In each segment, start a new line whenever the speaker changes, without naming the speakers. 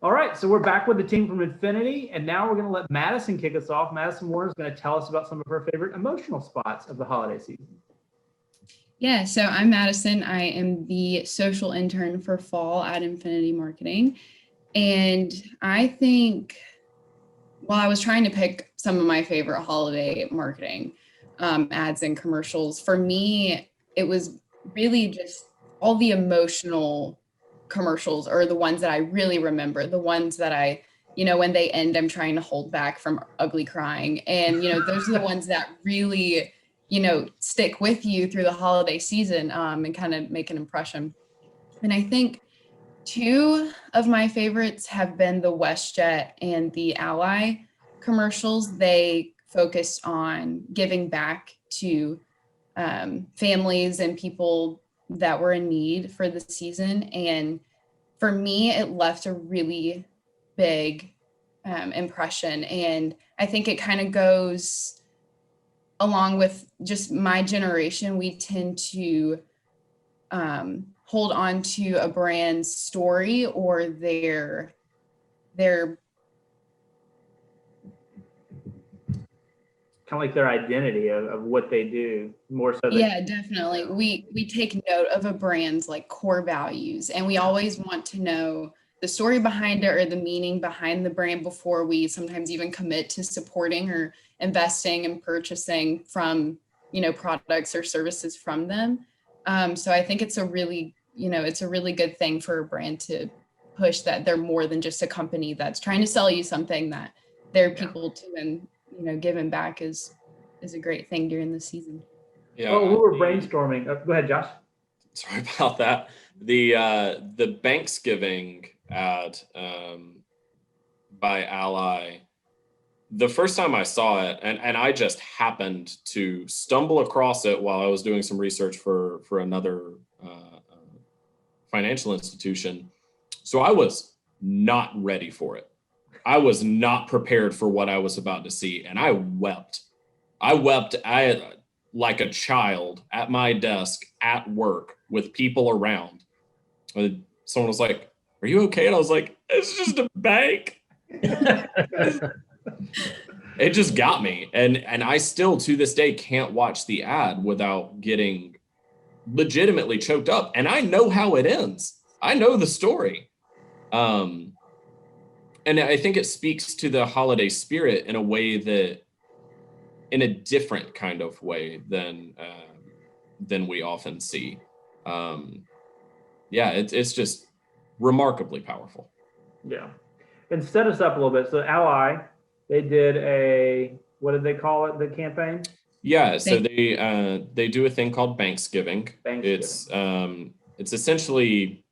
All right, so we're back with the team from Infinity, and now we're going to let Madison kick us off. Madison Warner is going to tell us about some of her favorite emotional spots of the holiday season.
Yeah, so I'm Madison. I am the social intern for fall at Infinity Marketing. And I think, I was trying to pick some of my favorite holiday marketing ads and commercials. For me, it was really just all the emotional commercials, or the ones that I really remember, the ones that I, when they end, I'm trying to hold back from ugly crying. And, those are the ones that really, stick with you through the holiday season and kind of make an impression. And I think two of my favorites have been the WestJet and the Ally commercials. They focus on giving back to families and people that were in need for the season. And for me, it left a really big impression. And I think it kind of goes along with just my generation. We tend to hold on to a brand's story or their
kind of like their identity of what they do, more so than
definitely. We take note of a brand's like core values, and we always want to know the story behind it or the meaning behind the brand before we sometimes even commit to supporting or investing and purchasing from products or services from them. So I think it's a really good thing for a brand to push that they're more than just a company that's trying to sell you something, that there are people to, and giving back is a great thing during the season.
Yeah. Well, we were brainstorming. Go ahead, Josh.
Sorry about that. The Thanksgiving ad by Ally, the first time I saw it, and I just happened to stumble across it while I was doing some research for another financial institution. So I was not ready for it. I was not prepared for what I was about to see, and I wept. I like a child at my desk at work with people around. Someone was like, "Are you okay?" And I was like, "It's just a bank." It just got me. And I still to this day can't watch the ad without getting legitimately choked up. And I know how it ends. I know the story. And I think it speaks to the holiday spirit in a way that, in a different kind of way than we often see. It's just remarkably powerful.
Yeah. And set us up a little bit. So Ally, they did what did they call it, the campaign?
Yeah, so they do a thing called Thanksgiving. It's essentially,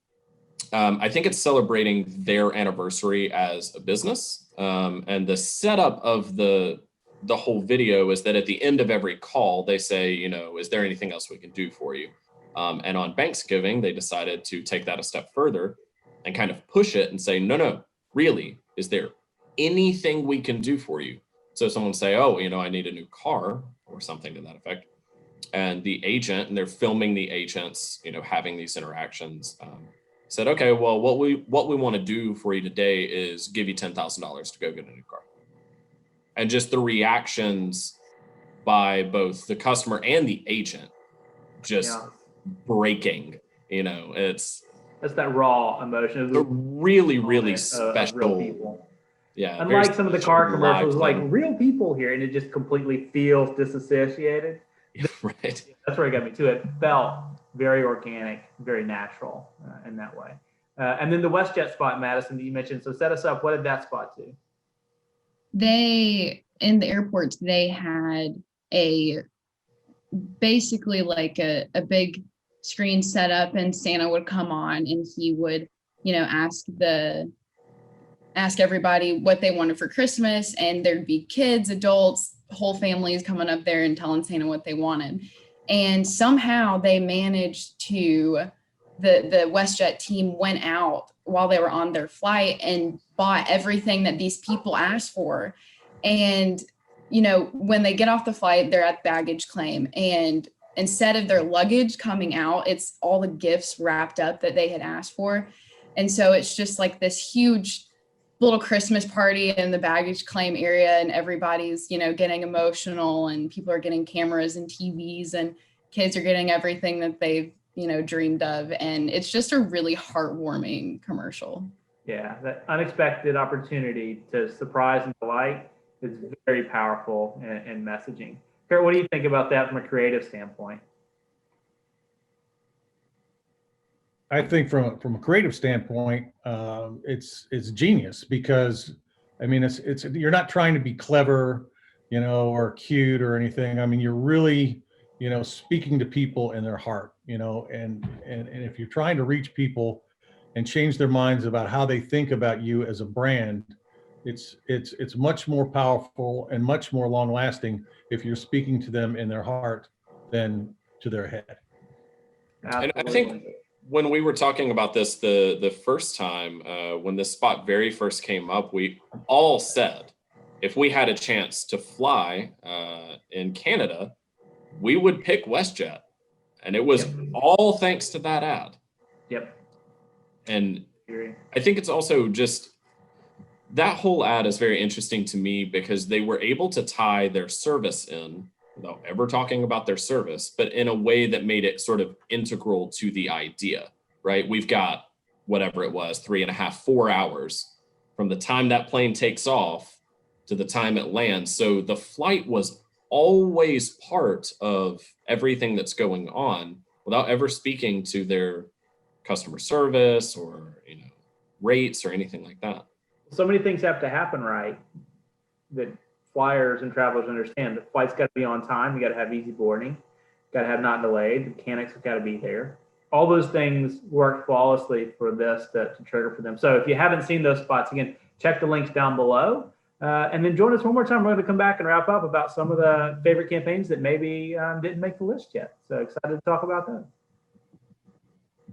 I think it's celebrating their anniversary as a business. And the setup of the whole video is that at the end of every call, they say, is there anything else we can do for you? And on Thanksgiving, they decided to take that a step further and kind of push it and say, no, really, is there anything we can do for you? So someone say, oh, I need a new car or something to that effect. And the agent, and they're filming the agents, having these interactions, said, okay, well, what we want to do for you today is give you $10,000 to go get a new car. And just the reactions by both the customer and the agent, just breaking, that's
that raw emotion.
A really, really special.
Real people.
Yeah.
Unlike some of the car commercials, like real people here, and it just completely feels disassociated.
Right.
That's where it got me to. It felt very organic, very natural in that way. And then the WestJet spot, Madison, that you mentioned. So set us up. What did that spot do?
In the airports, they had basically like a big screen set up, and Santa would come on and he would, ask everybody what they wanted for Christmas, and there'd be kids, adults, whole families coming up there and telling Santa what they wanted. And somehow they managed to, the WestJet team went out while they were on their flight and bought everything that these people asked for. And, when they get off the flight, they're at baggage claim. And instead of their luggage coming out, it's all the gifts wrapped up that they had asked for. And so it's just like this huge little Christmas party in the baggage claim area, and everybody's, getting emotional, and people are getting cameras and TVs, and kids are getting everything that they've, dreamed of. And it's just a really heartwarming commercial.
Yeah, that unexpected opportunity to surprise and delight is very powerful in messaging. Curt, what do you think about that from a creative standpoint?
I think from a creative standpoint, it's genius, because I mean, it's you're not trying to be clever, or cute or anything. I mean, you're really, speaking to people in their heart, and if you're trying to reach people and change their minds about how they think about you as a brand, it's much more powerful and much more long lasting if you're speaking to them in their heart than to their head.
And I think when we were talking about this the first time, when this spot very first came up, we all said, if we had a chance to fly in Canada, we would pick WestJet. And it was all thanks to that ad.
Yep.
And I think it's also just, that whole ad is very interesting to me, because they were able to tie their service in without ever talking about their service, but in a way that made it sort of integral to the idea, right? We've got whatever it was, 3.5, 4 hours from the time that plane takes off to the time it lands. So the flight was always part of everything that's going on without ever speaking to their customer service or, rates or anything like that.
So many things have to happen right that flyers and travelers understand. The flight's got to be on time. You got to have easy boarding. Got to have not delayed. The mechanics have got to be there. All those things work flawlessly for this to trigger for them. So if you haven't seen those spots, again, check the links down below. And then join us one more time. We're going to come back and wrap up about some of the favorite campaigns that maybe didn't make the list yet. So excited to talk about that.